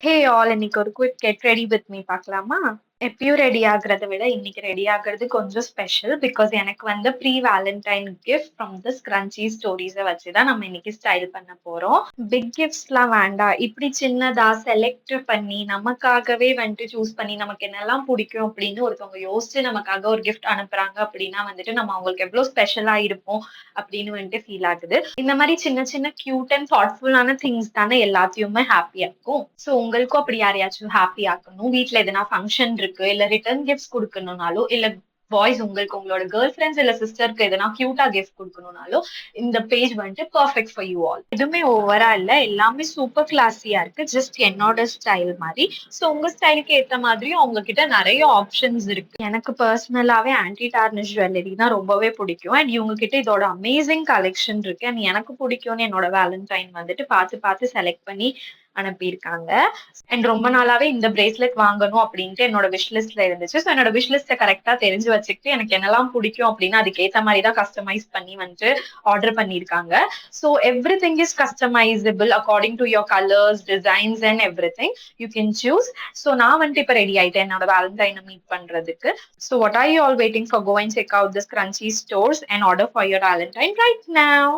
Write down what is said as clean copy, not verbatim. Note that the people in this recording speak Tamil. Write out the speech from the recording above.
ஹே ஆல் இன்னைக்கு ஒரு quick get ready with me பார்க்கலாமா? எப்பயும் ரெடி ஆகுறத விட இன்னைக்கு ரெடி ஆகுறது கொஞ்சம் ஸ்பெஷல். பிகாஸ் எனக்கு வந்து pre Valentine gift from the scrunchie stories வச்சு தான் நம்ம இன்னைக்கு ஸ்டைல் பண்ண போறோம். பிக் கிஃப்ட்ஸ்லாம் வேண்டாம். இப்படி சின்னதா செலக்ட் பண்ணி நமக்காகவே வந்துட்டு சூஸ் பண்ணி நமக்கு என்னெல்லாம் பிடிக்கும் அப்படின்னு ஒருத்தவங்க யோசிச்சு நமக்காக ஒரு கிஃப்ட் அனுப்புறாங்க அப்படின்னா வந்துட்டு நம்ம அவங்களுக்கு எவ்வளோ ஸ்பெஷலா இருப்போம் அப்படின்னு வந்துட்டு ஃபீல் ஆகுது. இந்த மாதிரி சின்ன சின்ன கியூட் அண்ட் தாட்ஃபுல்லான திங்ஸ் தானே எல்லாத்தையுமே ஹாப்பியா இருக்கும். ஸோ உங்களுக்கும் அப்படி யாரையாச்சும் ஹாப்பி ஆக்கணும், வீட்ல எதனா ஃபங்ஷன் இருக்கு, இல்ல ரிட்டர்ன் கிஃப்ட்ஸ் குடுக்கணும்னாலோ, இல்ல பாய்ஸ் உங்களுக்கு உங்களோட கேர்ள் ஃபிரெண்ட்ஸ் இல்ல சிஸ்டருக்கு எதனா கியூட்டா கிஃப்ட் குடுக்கணும்னாலோ, இந்த பேஜ் வந்துட்டு பெர்ஃபெக்ட் ஃபார் யூ ஆல். எதுவுமே ஓவரா இல்ல. எல்லாமே சூப்பர் கிளாஸியா இருக்கு. ஜஸ்ட் என்னோட ஸ்டைல் மாரி. ஸோ உங்க ஸ்டைலுக்கு ஏத்த மாதிரியும் அவங்க கிட்ட நெறைய ஆப்ஷன்ஸ் இருக்கு. எனக்கு பர்சனலாவே ஆன்டி டார்னிஷ் ஜுவல்லரி தான் ரொம்பவே பிடிக்கும். அண்ட் இவங்க கிட்ட இதோட அமேசிங் கலெக்ஷன் இருக்கு. அண்ட் எனக்கு பிடிக்கும்னு என்னோட வேலண்டைன் வந்துட்டு பார்த்து பார்த்து செலக்ட் பண்ணி அனுப்பியிருக்காங்க. அண்ட் ரொம்ப நாளாவே இந்த பிரேஸ்லெட் வாங்கணும் அப்படின்ட்டு என்னோட விஷ் லிஸ்ட்ல இருந்துச்சு. ஸோ என்னோட விஷ் லிஸ்ட்டை கரெக்டா தெரிஞ்சு வச்சுக்கிட்டு எனக்கு என்னெல்லாம் பிடிக்கும் அப்படின்னு அதுக்கேத்த மாதிரி தான் கஸ்டமைஸ் பண்ணி வந்துட்டு ஆர்டர் பண்ணியிருக்காங்க. So every thing is customisable according to your colours, designs and every thing you can choose. So நான் வந்துட்டு இப்போ ரெடி ஆயிட்டேன் என்னோட வேலண்டைனை மீட் பண்றதுக்கு. So what are you all waiting for? Go and check out this crunchy stores and order for your valentine right now.